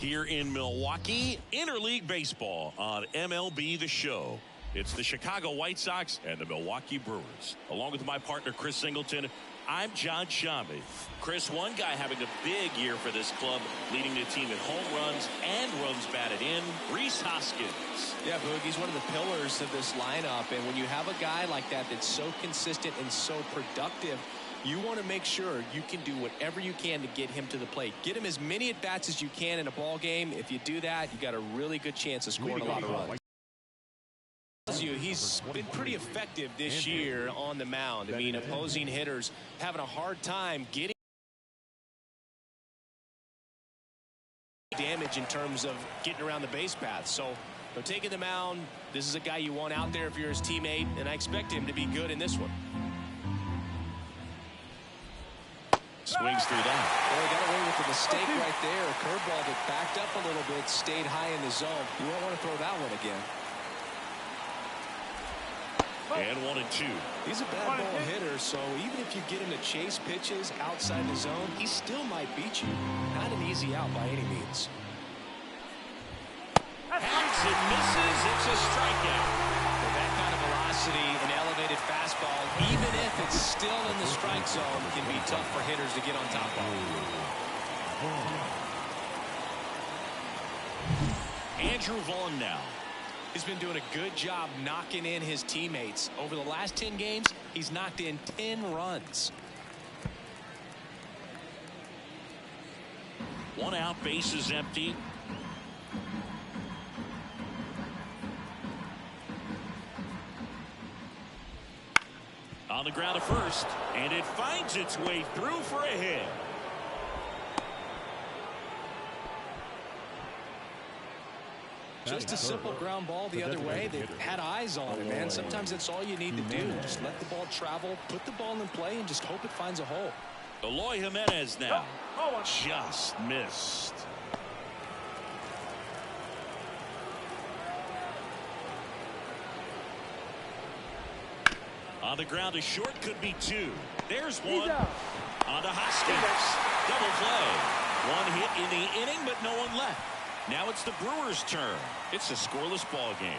Here in Milwaukee, interleague baseball on MLB The Show. It's the Chicago White Sox and the Milwaukee Brewers. Along with my partner, Chris Singleton, I'm John Shambi. Chris, one guy having a big year for this club, leading the team in home runs and runs batted in, Rhys Hoskins. Yeah, Boog, he's one of the pillars of this lineup, and when you have a guy like that that's so consistent and so productive, you want to make sure you can do whatever you can to get him to the plate. Get him as many at-bats as you can in a ball game. If you do that, you got a really good chance of scoring a lot of runs. He's been pretty effective this year on the mound. I mean, opposing hitters having a hard time getting damage in terms of getting around the base path. So, taking the mound, this is a guy you want out there if you're his teammate, and I expect him to be good in this one. Swings through that. Well, he got away with the mistake right there. A curveball that backed up a little bit, stayed high in the zone. You won't want to throw that one again. And 1-2. He's a bad ball hitter, so even if you get him to chase pitches outside the zone, he still might beat you. Not an easy out by any means. Hangs and misses. It's a strikeout. With that kind of velocity, an elevated fastball, even if it's still in the strike zone, can be tough for hitters to get on top of. Andrew Vaughn now. He's been doing a good job knocking in his teammates. Over the last 10 games, he's knocked in 10 runs. One out, base is empty. On the ground to first, and it finds its way through for a hit. Just a simple ground ball the other way. They've had eyes on it, man. Sometimes that's all you need to do. Just let the ball travel, put the ball in play, and just hope it finds a hole. Eloy Jimenez now. Just missed. On the ground to short, could be two. There's one. On to Hoskins. Double play. One hit in the inning, but no one left. Now it's the Brewers' turn. It's a scoreless ball game.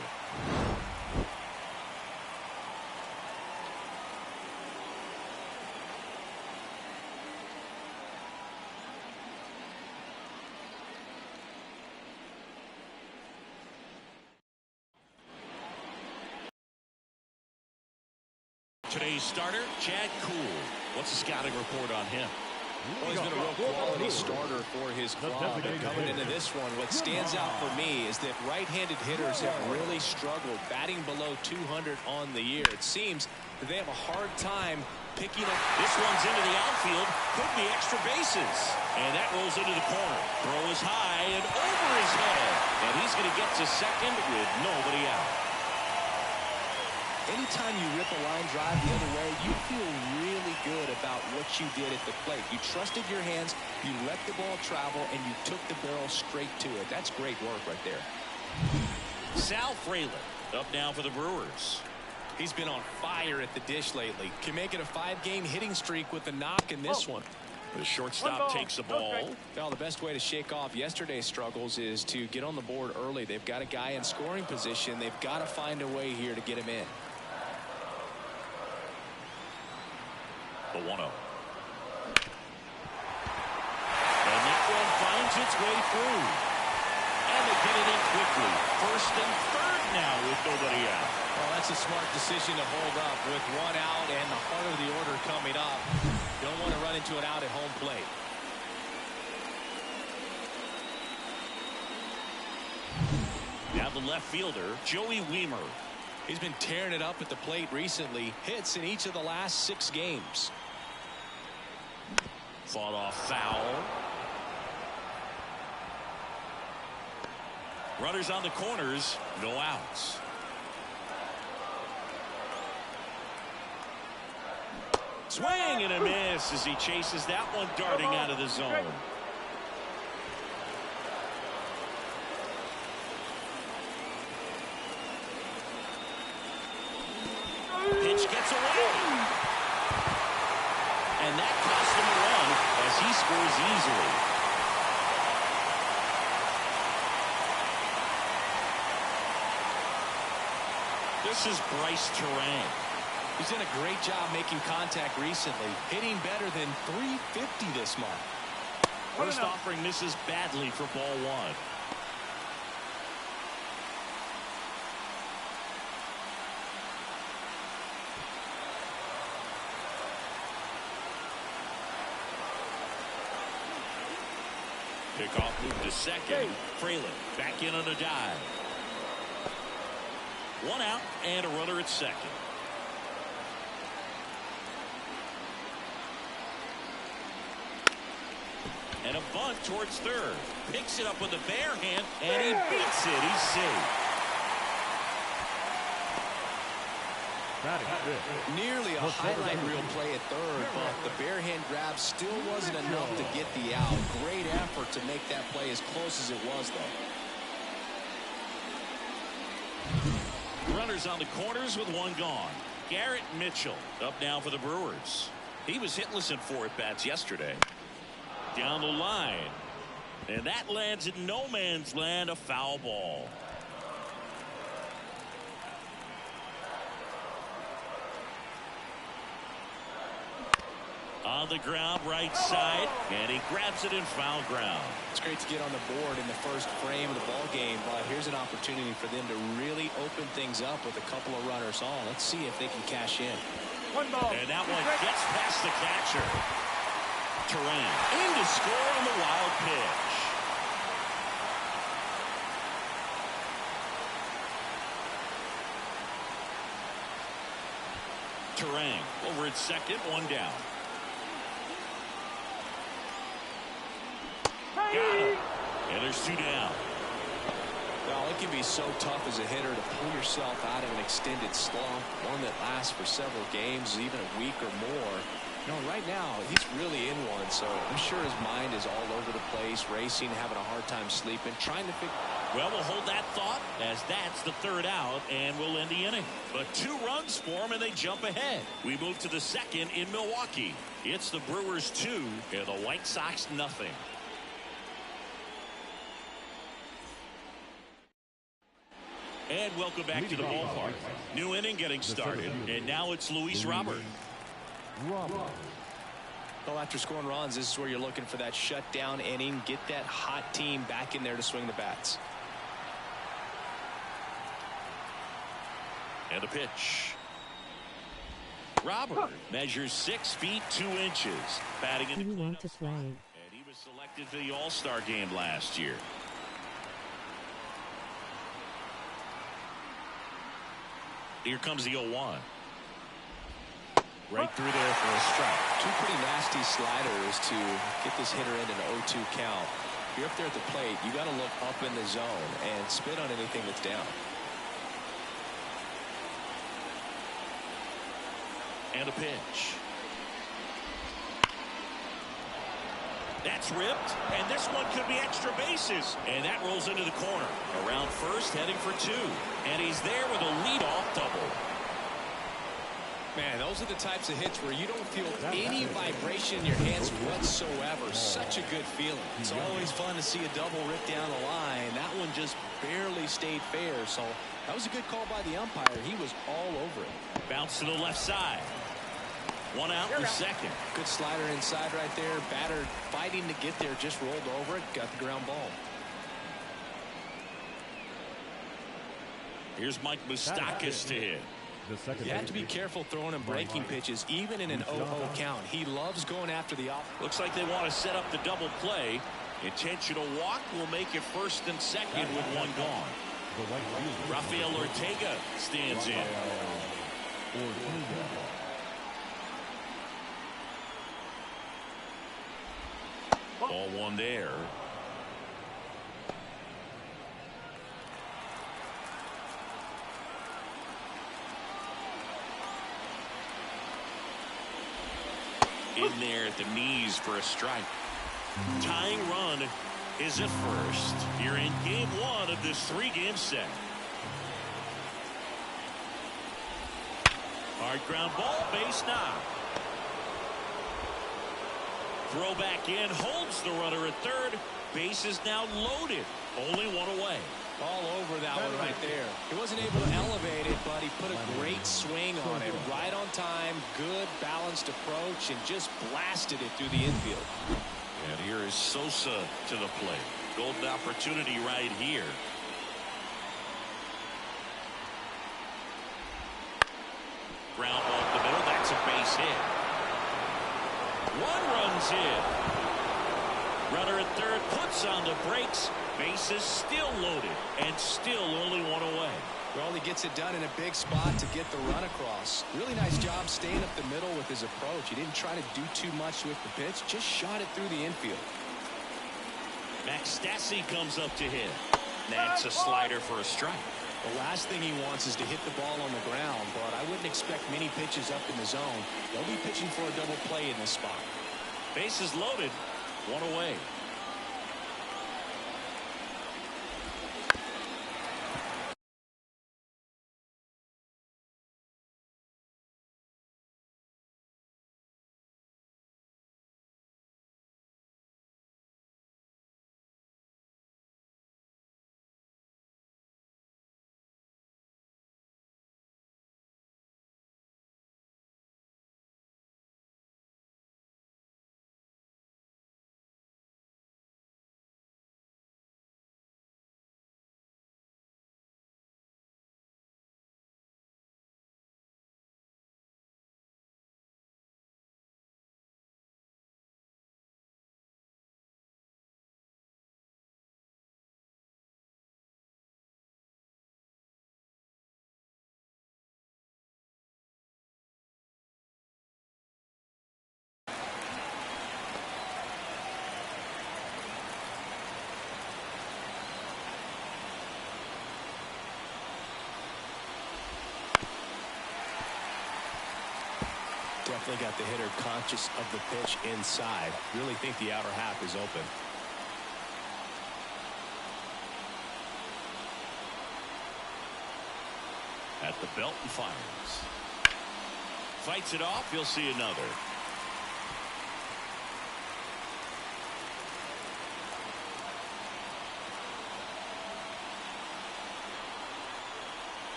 Today's starter, Chad Kuhl. What's the scouting report on him? Well, he's been a real quality starter for his club. And coming into this one, what stands out for me is that right-handed hitters have really struggled, batting below 200 on the year. It seems that they have a hard time picking up. This one's into the outfield. Could be extra bases. And that rolls into the corner. Throw is high and over his head. And he's going to get to second with nobody out. Anytime you rip a line drive the other way, you feel really good about what you did at the plate. You trusted your hands, you let the ball travel, and you took the barrel straight to it. That's great work right there. Sal Frelick up now for the Brewers. He's been on fire at the dish lately. Can make it a 5-game hitting streak with a knock in this one. The shortstop takes the ball. Well, the best way to shake off yesterday's struggles is to get on the board early. They've got a guy in scoring position. They've got to find a way here to get him in. The 1-0. And that one finds its way through. And they get it in quickly. First and third now with nobody out. Well, that's a smart decision to hold up with one out and the heart of the order coming up. You don't want to run into an out at home plate. Now the left fielder, Joey Wiemer. He's been tearing it up at the plate recently. Hits in each of the last 6 games. Fought off foul. Runners on the corners, no outs. Swing and a miss as he chases that one darting out of the zone. Pitch gets away. And that cost him a run as he scores easily. This is Bryce Terang. He's done a great job making contact recently, hitting better than .350 this month. First offering misses badly for ball one. Pickoff move to second. Fraley back in on a dive. One out and a runner at second. And a bunt towards third. Picks it up with a bare hand, and he beats it. He's safe. Nearly a highlight reel play at third, but the bare hand grab still wasn't enough to get the out. Great effort to make that play as close as it was, though. Runners on the corners with one gone. Garrett Mitchell up now for the Brewers. He was hitless in 4 at-bats yesterday. Down the line. And that lands in no man's land, a foul ball. On the ground, right side, and he grabs it in foul ground. It's great to get on the board in the first frame of the ball game, but here's an opportunity for them to really open things up with a couple of runners on. Let's see if they can cash in. One ball. And that one gets past the catcher. Terang in to score on the wild pitch. Terang over at second, one down. Got him. And there's 2 down. Well, it can be so tough as a hitter to pull yourself out of an extended slump, one that lasts for several games, even a week or more. You know, right now, he's really in one, so I'm sure his mind is all over the place, racing, having a hard time sleeping, trying to figure. Well, we'll hold that thought as that's the 3rd out, and we'll end the inning. But 2 runs for him, and they jump ahead. We move to the second in Milwaukee. It's the Brewers 2 and the White Sox nothing. And welcome back to the ballpark. New inning getting started, and now it's Luis Robert. Well, after scoring runs, this is where you're looking for that shutdown inning. Get that hot team back in there to swing the bats. And a pitch. Robert measures 6 feet 2 inches. Batting in the want to play. And he was selected for the All-Star game last year. Here comes the 0-1. Right through there for a strike. 2 pretty nasty sliders to get this hitter in an 0-2 count. If you're up there at the plate, you got to look up in the zone and spit on anything that's down. And a pitch. That's ripped, and this one could be extra bases. And that rolls into the corner. Around first, heading for 2. And he's there with a leadoff double. Man, those are the types of hits where you don't feel any vibration in your hands whatsoever. Such a good feeling. It's always fun to see a double rip down the line. That one just barely stayed fair. So that was a good call by the umpire. He was all over it. Bounce to the left side. 1 out for second. Good slider inside right there. Batter fighting to get there. Just rolled over it. Got the ground ball. Here's Mike Moustakas to hit. You have to be careful throwing him breaking pitches, even in an 0-0 count. He loves going after the off. Looks like they want to set up the double play. Intentional walk will make it first and second with 1 gone. Rafael Ortega stands in. Ball 1 there. In there at the knees for a strike. Tying run is at first. You're in game 1 of this 3-game set. Hard ground ball, base knock. Throw back in, holds the runner at third. Base is now loaded. Only 1 away. All over that one right there. He wasn't able to elevate it, but he put a great swing on it. Right on time, good balanced approach, and just blasted it through the infield. And here is Sosa to the plate. Golden opportunity right here. Ground ball up the middle. That's a base hit. One run's in. Runner at third puts on the brakes. Bases still loaded and still only one away. Well, he gets it done in a big spot to get the run across. Really nice job staying up the middle with his approach. He didn't try to do too much with the pitch, just shot it through the infield. Max Stassi comes up to hit. That's a slider for a strike. The last thing he wants is to hit the ball on the ground, but I wouldn't expect many pitches up in the zone. They'll be pitching for a double play in this spot. Bases loaded, one away. Definitely got the hitter conscious of the pitch inside. Really think the outer half is open. At the belt and fires. Fights it off. You'll see another.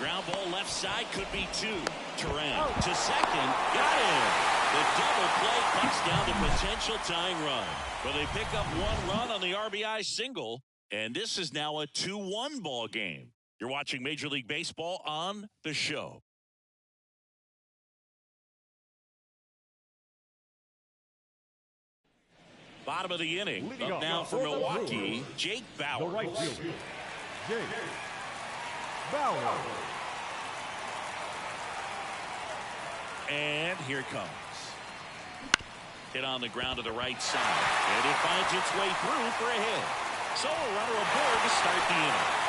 Ground ball left side, could be two. Turan to second, got him. The double play cuts down the potential tying run. Well, they pick up one run on the RBI single, and this is now a 2-1 ball game. You're watching Major League Baseball on The Show. Bottom of the inning. Leading Up now for Milwaukee, Jake Bauer. The right fielder, Jake Bauer. And here it comes. Hit on the ground to the right side. And it finds its way through for a hit. So a runner aboard to start the inning.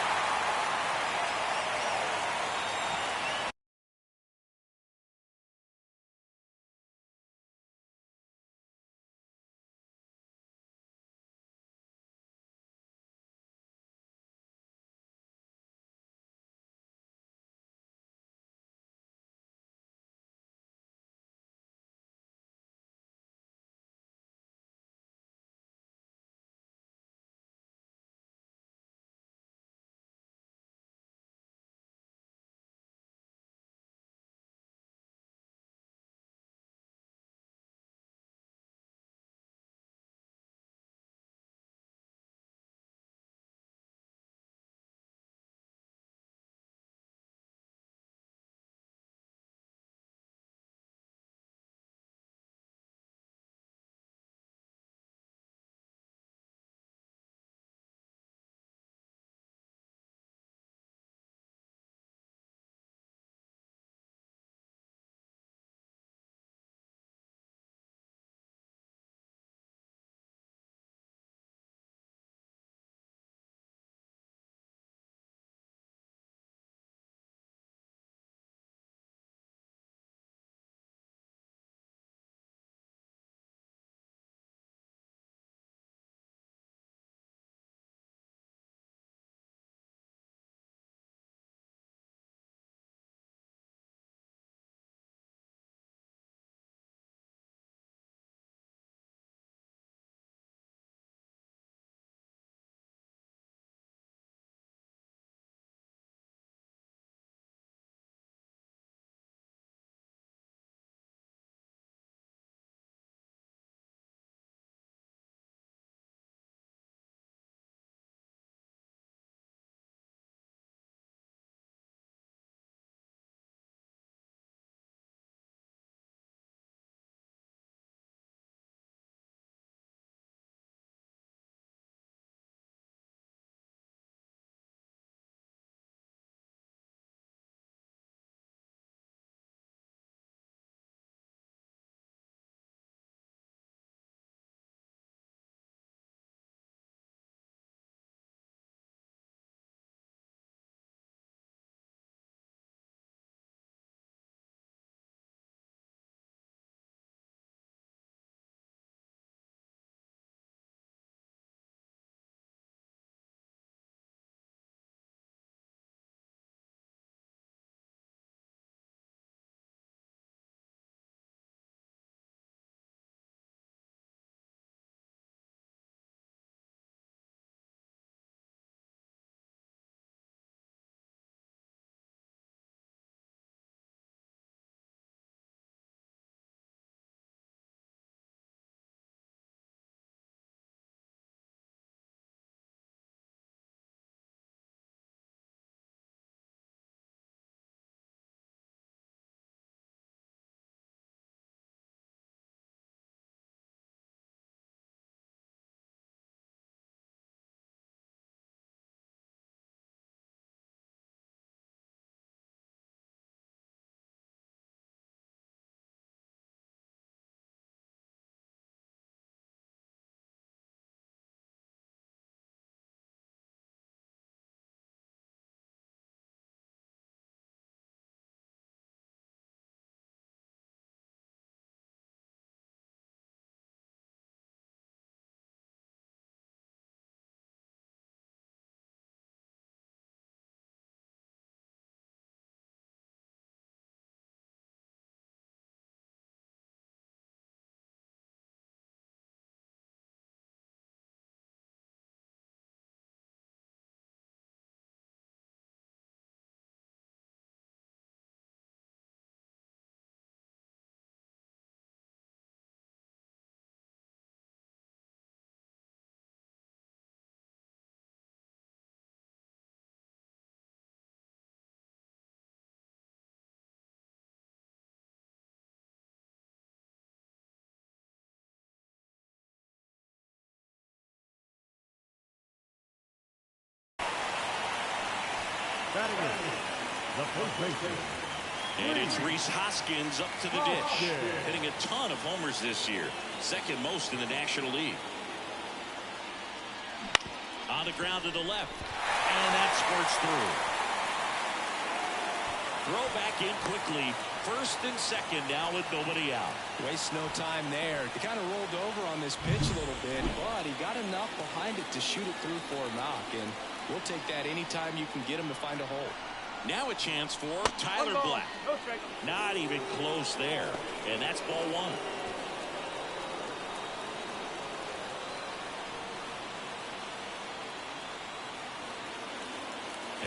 Batting in, the first baseman. And it's Rhys Hoskins up to the dish. Hitting a ton of homers this year. Second most in the National League. On the ground to the left. And that squirts through. Throw back in quickly. First and second now with nobody out. Wastes no time there. He kind of rolled over on this pitch a little bit, but he got enough behind it to shoot it through for a knock. And we'll take that anytime you can get him to find a hole. Now a chance for Tyler Black. Not even close there. And that's ball one.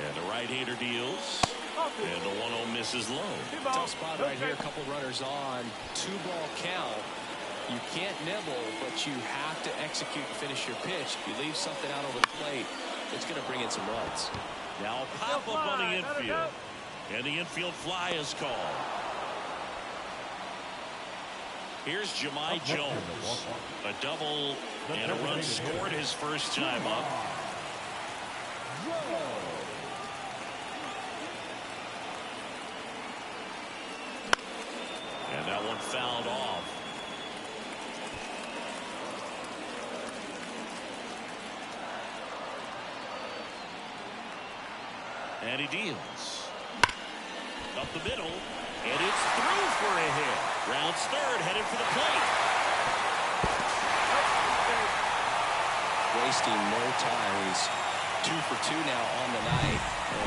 And the right-hander deals. And the 1-0 misses low. Tough spot right here. A couple runners on. 2-ball count. You can't nibble, but you have to execute and finish your pitch. If you leave something out over the plate, it's going to bring in some runs. Now a pop up on the infield. And the infield fly is called. Here's Jahmai Jones. A double and a run scored his first time up. And that one fouled off. And he deals. Up the middle. And it's through for a hit. Rounds third, headed for the plate. Wasting no time. He's 2 for 2 now on the night.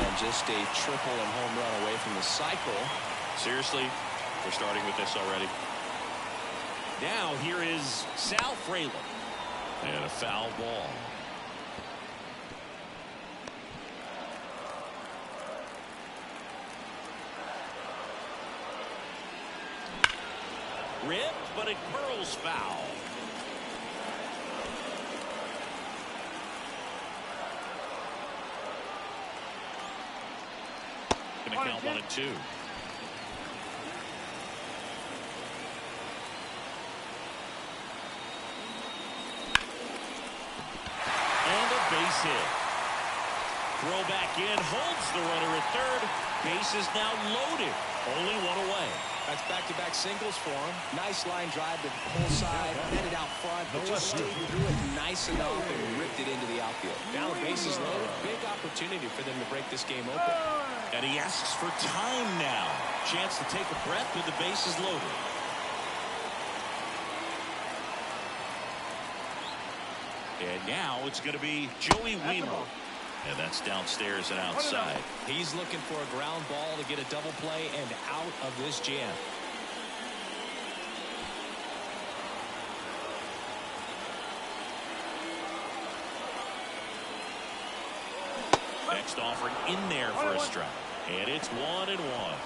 And just a triple and home run away from the cycle. Seriously, we're starting with this already. Now here is Sal Frelick. And a foul ball. Ripped, but it curls foul. Gonna count 1-2. And a base hit. Throw back in, holds the runner at third. Base is now loaded. Only one away. That's back-to-back singles for him. Nice line drive to the pull side, headed out front, but just stayed through it nice enough and ripped it into the outfield. Now the bases loaded. Big opportunity for them to break this game open. And he asks for time now. Chance to take a breath with the bases loaded. And now it's going to be Joey Wiemer. And that's downstairs and outside. He's looking for a ground ball to get a double play and out of this jam. Next offering in there for a strike. And it's 1-1.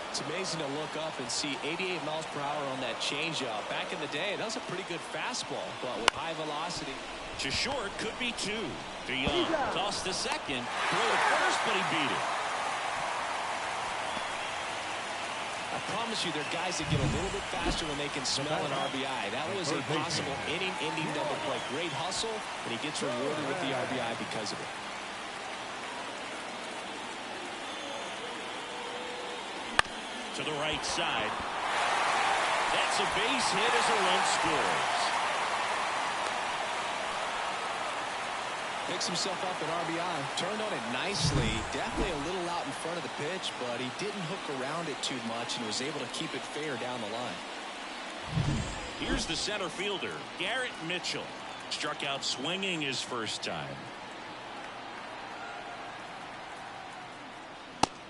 It's amazing to look up and see 88 miles per hour on that changeup. Back in the day, that was a pretty good fastball, but with high velocity. To short, could be 2. To Young, toss to second, throw to first, but he beat it. I promise you, there are guys that get a little bit faster when they can smell an RBI. That was a possible inning-ending double play. Great hustle, and he gets rewarded with the RBI because of it. To the right side. That's a base hit as a run scores. Picks himself up at RBI. Turned on it nicely. Definitely a little out in front of the pitch, but he didn't hook around it too much and was able to keep it fair down the line. Here's the center fielder, Garrett Mitchell. Struck out swinging his first time.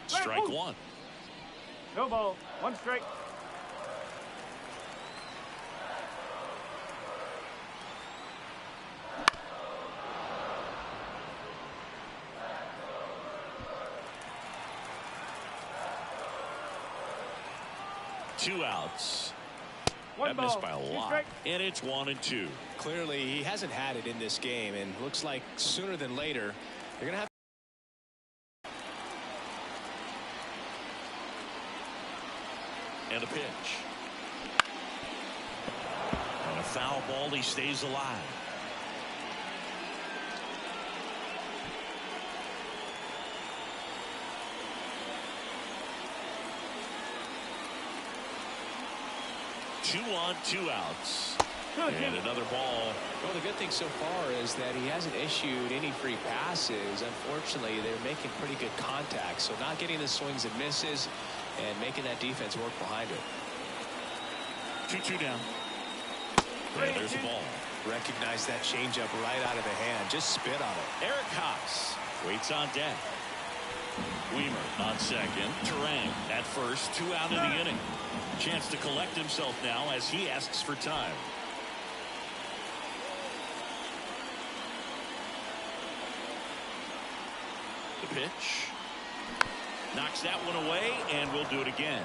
Strike one. No ball. 1 strike. Two outs. One that missed ball. by a lot. Strike. And it's 1-2. Clearly, he hasn't had it in this game, and looks like sooner than later, they're going to have. And a pitch. On a foul ball, he stays alive. 2 on, 2 outs. And another ball. Well, the good thing so far is that he hasn't issued any free passes. Unfortunately, they're making pretty good contact, so not getting the swings and misses and making that defense work behind it. 2-2 down. And there's the ball. Recognize that changeup right out of the hand. Just spit on it. Eric Haas waits on deck. Weimer on second. Turang at first. 2 out of the inning. Chance to collect himself now as he asks for time. The pitch. Knocks that one away, and we'll do it again.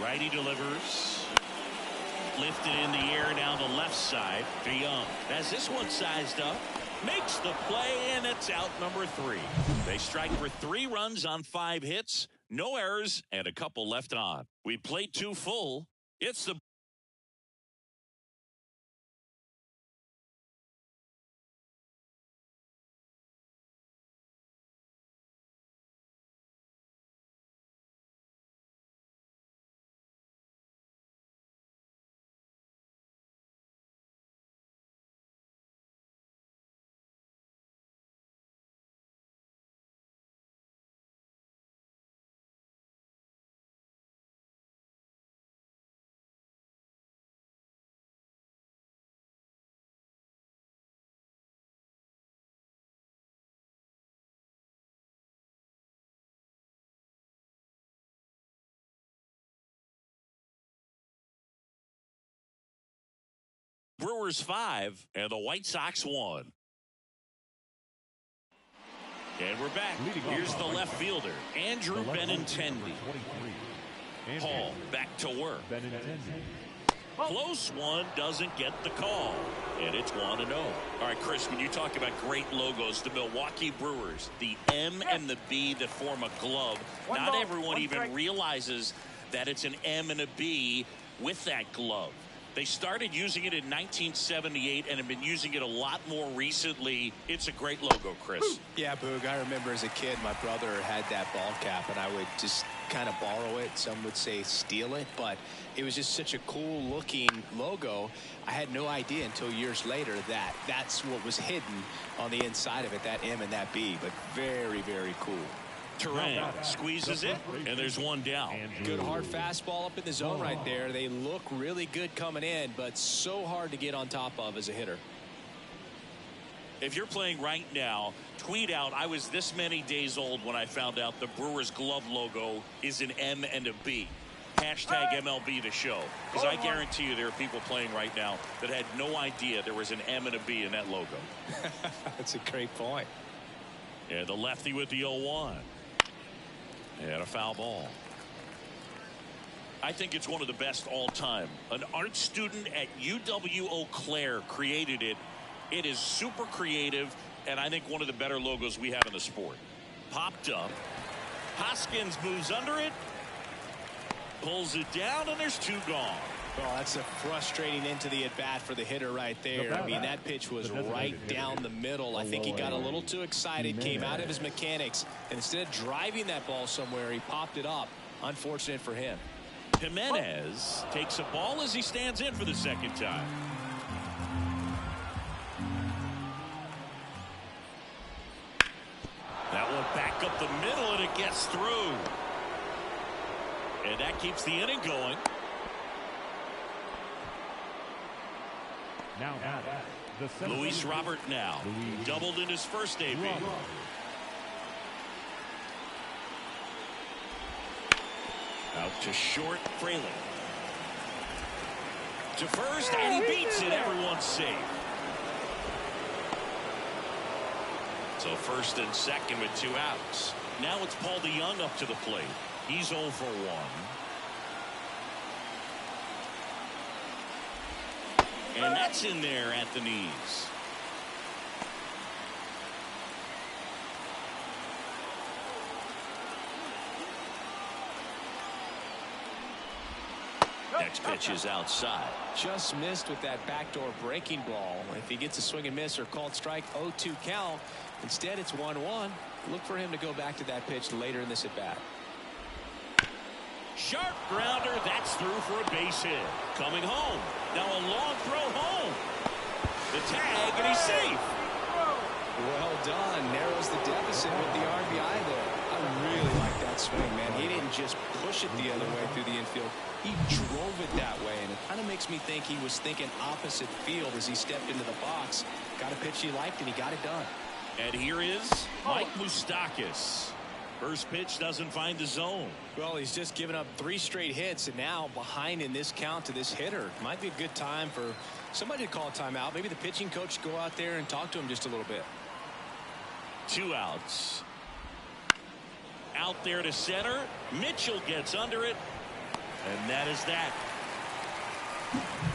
Righty delivers. Lifted in the air down the left side. DeYoung has this one sized up. Makes the play, and it's out number 3. They strike for 3 runs on 5 hits. No errors, and a couple left on. We played 2 full. It's the Brewers 5 and the White Sox 1. And we're back. Here's the left fielder, Andrew Benintendi. Hall back to work. Close one, doesn't get the call. And it's 1-0. All right, Chris, when you talk about great logos, the Milwaukee Brewers, the M and the B that form a glove, not everyone even realizes that it's an M and a B with that glove. They started using it in 1978 and have been using it a lot more recently. It's a great logo, Chris. Yeah, Boog, I remember as a kid, my brother had that ball cap, and I would just kind of borrow it. Some would say steal it, but it was just such a cool looking logo. I had no idea until years later that that's what was hidden on the inside of it, that M and that B, but very, very cool. Turang squeezes it, and there's 1 down. Good hard fastball up in the zone right there. They look really good coming in, but so hard to get on top of as a hitter. If you're playing right now, tweet out, I was this many days old when I found out the Brewers glove logo is an M and a B. Hashtag MLB The Show. Because I guarantee you there are people playing right now that had no idea there was an M and a B in that logo. That's a great point. And the lefty with the 0-1. And a foul ball. I think it's one of the best all time. An art student at UW Eau Claire created it. It is super creative, and I think one of the better logos we have in the sport. Popped up. Hoskins moves under it. Pulls it down, and there's 2 gone. Oh, that's a frustrating into the at-bat for the hitter right there. I mean, that pitch was right down the middle. I think he got a little too excited, came out of his mechanics, and instead of driving that ball somewhere, he popped it up. Unfortunate for him. Jimenez takes a ball as he stands in for the 2nd time. That one back up the middle, and it gets through. And that keeps the inning going. Now, Luis Robert now doubled in his first debut. Out to short, Fraley. To first, and he beats it. Everyone's safe. So 1st and 2nd with 2 outs. Now it's Paul DeYoung up to the plate. He's 0 for 1. And that's in there at the knees. Next pitch is outside. Just missed with that backdoor breaking ball. If he gets a swing and miss or called strike, 0-2 count. Instead, it's 1-1. Look for him to go back to that pitch later in this at bat. Sharp grounder. That's through for a base hit. Coming home. Now a long throw home. The tag, and he's safe. Well done. Narrows the deficit with the RBI there. I really like that swing, man. He didn't just push it the other way through the infield. He drove it that way, and it kind of makes me think he was thinking opposite field as he stepped into the box. Got a pitch he liked, and he got it done. And here is Mike Moustakas. First pitch doesn't find the zone. Well, he's just given up 3 straight hits, and now behind in this count to this hitter. Might be a good time for somebody to call a timeout. Maybe the pitching coach go out there and talk to him just a little bit. 2 outs. Out there to center. Mitchell gets under it. And that is that.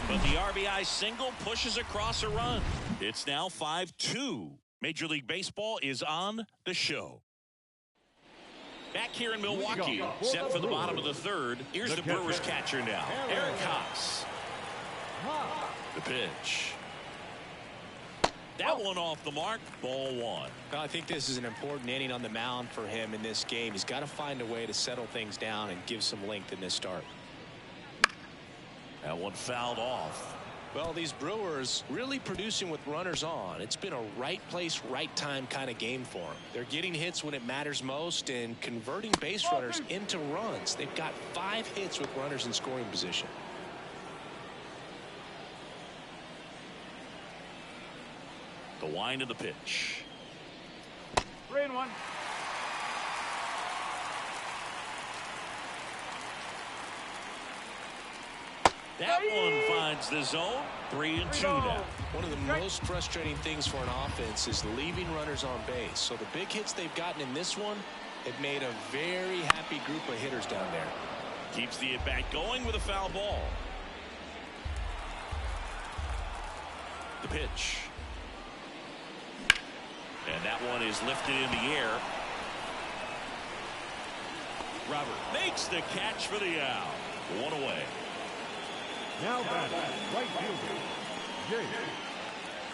But the RBI single pushes across a run. It's now 5-2. Major League Baseball is on the show. Back here in Milwaukee, set for the bottom of the third. Here's the Brewers catcher now, Eric Haas. The pitch. That one off the mark, ball 1. I think this is an important inning on the mound for him in this game. He's got to find a way to settle things down and give some length in this start. That one fouled off. Well, these Brewers really producing with runners on. It's been a right place, right time kind of game for them. They're getting hits when it matters most and converting base runners into runs. They've got 5 hits with runners in scoring position. The wind of the pitch. 3-1. That one finds the zone. 3-2 now. One of the most frustrating things for an offense is leaving runners on base. So the big hits they've gotten in this one have made a very happy group of hitters down there. Keeps the at-bat going with a foul ball. The pitch. And that one is lifted in the air. Robert makes the catch for the out. 1 away. Now batting, right fielder, Jake.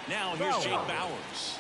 Now here's Jake Bauers.